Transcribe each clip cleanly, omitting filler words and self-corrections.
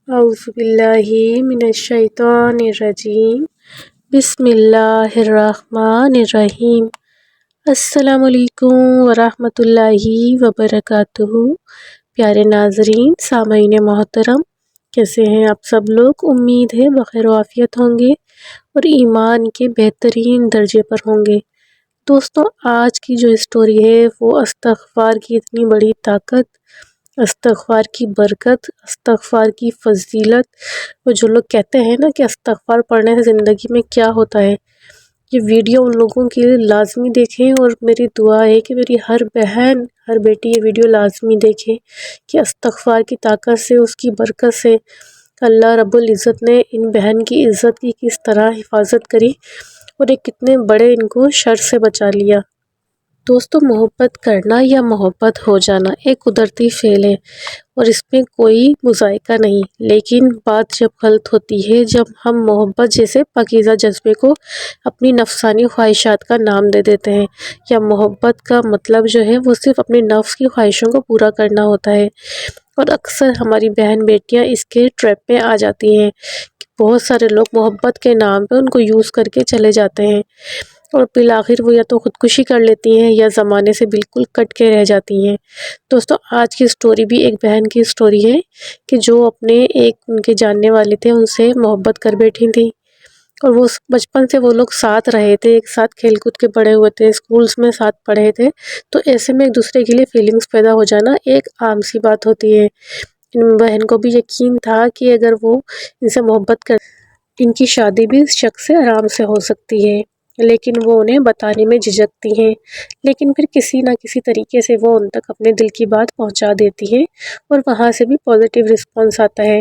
اعوذ باللہ من الشیطان الرجیم۔ بسم اللہ الرحمن الرحیم۔ السلام علیکم ورحمۃ اللہ وبرکاتہ۔ پیارے ناظرین، سامعین محترم، کیسے ہیں آپ سب لوگ؟ امید ہے بخیر و عافیت ہوں گے اور ایمان کے بہترین درجے پر ہوں گے۔ دوستوں، آج کی جو اسٹوری ہے وہ استغفار کی اتنی بڑی طاقت، استغفار کی برکت، استغفار کی فضیلت، وہ جو لوگ کہتے ہیں نا کہ استغفار پڑھنے سے زندگی میں کیا ہوتا ہے، یہ ویڈیو ان لوگوں کے لیے لازمی دیکھیں، اور میری دعا ہے کہ میری ہر بہن، ہر بیٹی یہ ویڈیو لازمی دیکھیں کہ استغفار کی طاقت سے، اس کی برکت سے اللہ رب العزت نے ان بہن کی عزت کی کس طرح حفاظت کری اور ایک کتنے بڑے ان کو شر سے بچا لیا۔ دوستو، محبت کرنا یا محبت ہو جانا ایک قدرتی فعل ہے اور اس میں کوئی مذائقہ نہیں، لیکن بات جب غلط ہوتی ہے، جب ہم محبت جیسے پاکیزہ جذبے کو اپنی نفسانی خواہشات کا نام دے دیتے ہیں، یا محبت کا مطلب جو ہے وہ صرف اپنے نفس کی خواہشوں کو پورا کرنا ہوتا ہے، اور اکثر ہماری بہن بیٹیاں اس کے ٹریپ میں آ جاتی ہیں کہ بہت سارے لوگ محبت کے نام پہ ان کو یوز کر کے چلے جاتے ہیں، اور بالآخر وہ یا تو خودکشی کر لیتی ہیں یا زمانے سے بالکل کٹ کے رہ جاتی ہیں۔ دوستو، آج کی سٹوری بھی ایک بہن کی سٹوری ہے کہ جو اپنے ایک ان کے جاننے والے تھے ان سے محبت کر بیٹھی تھیں، اور وہ بچپن سے وہ لوگ ساتھ رہے تھے، ایک ساتھ کھیل کود کے بڑے ہوئے تھے، اسکولز میں ساتھ پڑھے تھے، تو ایسے میں ایک دوسرے کے لیے فیلنگز پیدا ہو جانا ایک عام سی بات ہوتی ہے۔ ان بہن کو بھی یقین تھا کہ اگر وہ ان سے محبت کر، ان کی شادی بھی اس شخص سے آرام سے ہو سکتی ہے، لیکن وہ انہیں بتانے میں جھجکتی ہیں، لیکن پھر کسی نہ کسی طریقے سے وہ ان تک اپنے دل کی بات پہنچا دیتی ہیں، اور وہاں سے بھی پازیٹیو رسپانس آتا ہے۔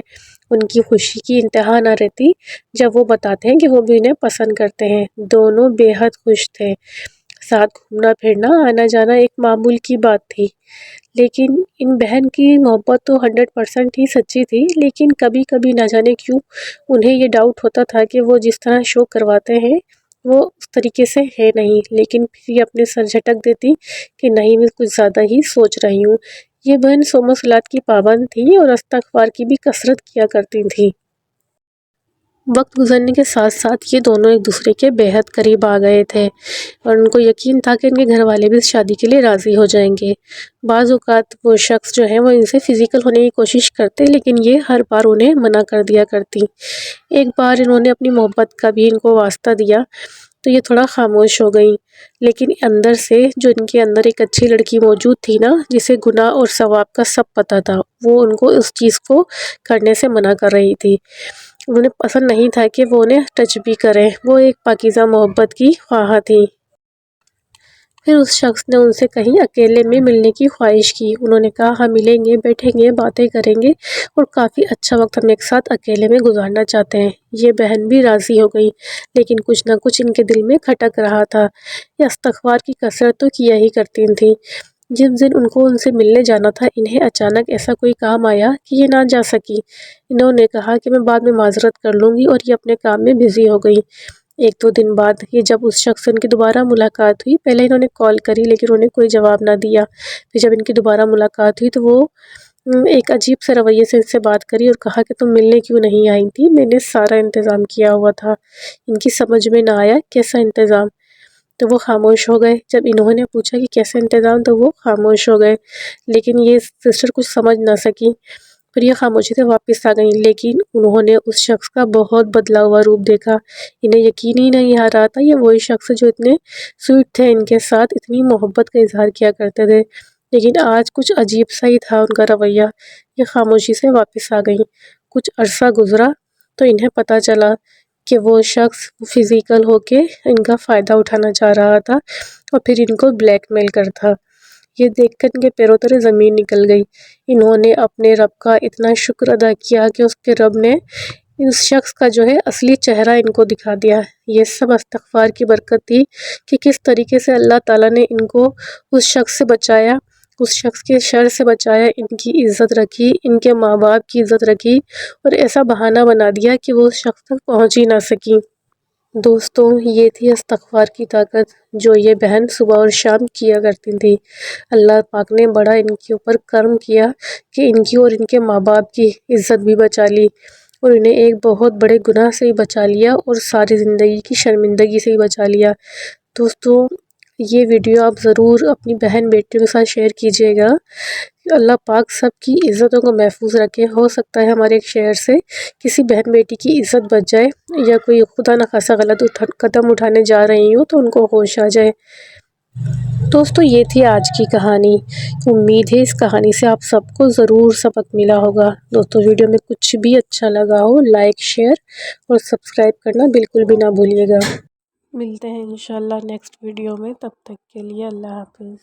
ان کی خوشی کی انتہا نہ رہتی جب وہ بتاتے ہیں کہ وہ بھی انہیں پسند کرتے ہیں۔ دونوں بے حد خوش تھے، ساتھ گھومنا پھرنا، آنا جانا ایک معمول کی بات تھی، لیکن ان بہن کی محبت تو 100% ہی سچی تھی، لیکن کبھی کبھی نہ جانے کیوں انہیں یہ ڈاؤٹ ہوتا تھا کہ وہ جس طرح شو کرواتے ہیں وہ اس طریقے سے ہے نہیں، لیکن پھر یہ اپنے سر جھٹک دیتی کہ نہیں، میں کچھ زیادہ ہی سوچ رہی ہوں۔ یہ بہن صوم و صلات کی پابند تھی اور استغفار کی بھی کثرت کیا کرتی تھی۔ وقت گزرنے کے ساتھ ساتھ یہ دونوں ایک دوسرے کے بے حد قریب آ گئے تھے، اور ان کو یقین تھا کہ ان کے گھر والے بھی اس شادی کے لیے راضی ہو جائیں گے۔ بعض اوقات وہ شخص جو ہے وہ ان سے فزیکل ہونے کی کوشش کرتے، لیکن یہ ہر بار انہیں منع کر دیا کرتی۔ ایک بار انہوں نے اپنی محبت کا بھی ان کو واسطہ دیا تو یہ تھوڑا خاموش ہو گئیں، لیکن اندر سے جو ان کے اندر ایک اچھی لڑکی موجود تھی نا، جسے گناہ اور ثواب کا سب پتہ تھا، وہ ان کو اس چیز کو کرنے سے منع کر رہی تھی۔ انہیں پسند نہیں تھا کہ وہ انہیں ٹچ بھی کریں، وہ ایک پاکیزہ محبت کی خواہاں تھی۔ پھر اس شخص نے ان سے کہیں اکیلے میں ملنے کی خواہش کی۔ انہوں نے کہا، ہم ملیں گے، بیٹھیں گے، باتیں کریں گے، اور کافی اچھا وقت ہم ایک ساتھ اکیلے میں گزارنا چاہتے ہیں۔ یہ بہن بھی راضی ہو گئی، لیکن کچھ نہ کچھ ان کے دل میں کھٹک رہا تھا۔ یہ استغفار کی کثرت تو کیا ہی کرتی تھیں۔ جس دن ان کو ان سے ملنے جانا تھا، انہیں اچانک ایسا کوئی کام آیا کہ یہ نہ جا سکی۔ انہوں نے کہا کہ میں بعد میں معذرت کر لوں گی، اور یہ اپنے کام میں بزی ہو گئی۔ ایک دو دن بعد یہ جب اس شخص سے ان کی دوبارہ ملاقات ہوئی، پہلے انہوں نے کال کری لیکن انہوں نے کوئی جواب نہ دیا۔ پھر جب ان کی دوبارہ ملاقات ہوئی تو وہ ایک عجیب سے رویے سے ان سے بات کری اور کہا کہ تم ملنے کیوں نہیں آئی تھی؟ میں نے سارا انتظام کیا ہوا تھا۔ ان کی سمجھ میں نہ آیا کیسا انتظام، تو وہ خاموش ہو گئے۔ جب انہوں نے پوچھا کہ کیسا انتظام، تو وہ خاموش ہو گئے، لیکن یہ سسٹر کچھ سمجھ نہ سکی۔ پھر یہ خاموشی سے واپس آ گئیں، لیکن انہوں نے اس شخص کا بہت بدلا ہوا روپ دیکھا۔ انہیں یقین ہی نہیں آ رہا تھا یہ وہی شخص جو اتنے سویٹ تھے، ان کے ساتھ اتنی محبت کا اظہار کیا کرتے تھے، لیکن آج کچھ عجیب سا ہی تھا ان کا رویہ۔ یہ خاموشی سے واپس آ گئیں۔ کچھ عرصہ گزرا تو انہیں پتہ چلا کہ وہ شخص فزیکل ہو کے ان کا فائدہ اٹھانا چاہ رہا تھا، اور پھر ان کو بلیک میل کرتا۔ یہ دیکھ کر ان کے پیروں تلے زمین نکل گئی۔ انہوں نے اپنے رب کا اتنا شکر ادا کیا کہ اس کے رب نے اس شخص کا جو ہے اصلی چہرہ ان کو دکھا دیا۔ یہ سب استغفار کی برکت تھی کہ کس طریقے سے اللہ تعالیٰ نے ان کو اس شخص سے بچایا، اس شخص کے شر سے بچایا، ان کی عزت رکھی، ان کے ماں باپ کی عزت رکھی، اور ایسا بہانہ بنا دیا کہ وہ اس شخص تک پہنچ ہی نہ سکی۔ دوستوں، یہ تھی استغفار کی طاقت۔ جو یہ بہن صبح اور شام کیا کرتی تھی۔ اللہ پاک نے بڑا ان کے اوپر کرم کیا کہ ان کی اور ان کے ماں باپ کی عزت بھی بچا لی، اور انہیں ایک بہت بڑے گناہ سے ہی بچا لیا، اور ساری زندگی کی شرمندگی سے ہی بچا لیا۔ دوستو یہ ویڈیو آپ ضرور اپنی بہن بیٹیوں کے ساتھ شیئر کیجیے گا۔ اللہ پاک سب کی عزتوں کو محفوظ رکھے۔ ہو سکتا ہے ہمارے ایک شیئر سے کسی بہن بیٹی کی عزت بچ جائے، یا کوئی خدا نخواستہ غلط قدم اٹھانے جا رہی ہوں تو ان کو ہوش آ جائے۔ دوستو یہ تھی آج کی کہانی۔ امید ہے اس کہانی سے آپ سب کو ضرور سبق ملا ہوگا۔ دوستو ویڈیو میں کچھ بھی اچھا لگا ہو لائک، شیئر اور سبسکرائب کرنا بالکل بھی نہ بھولیے گا۔ ملتے ہیں انشاءاللہ نیکسٹ ویڈیو میں، تب تک کے لیے اللہ حافظ۔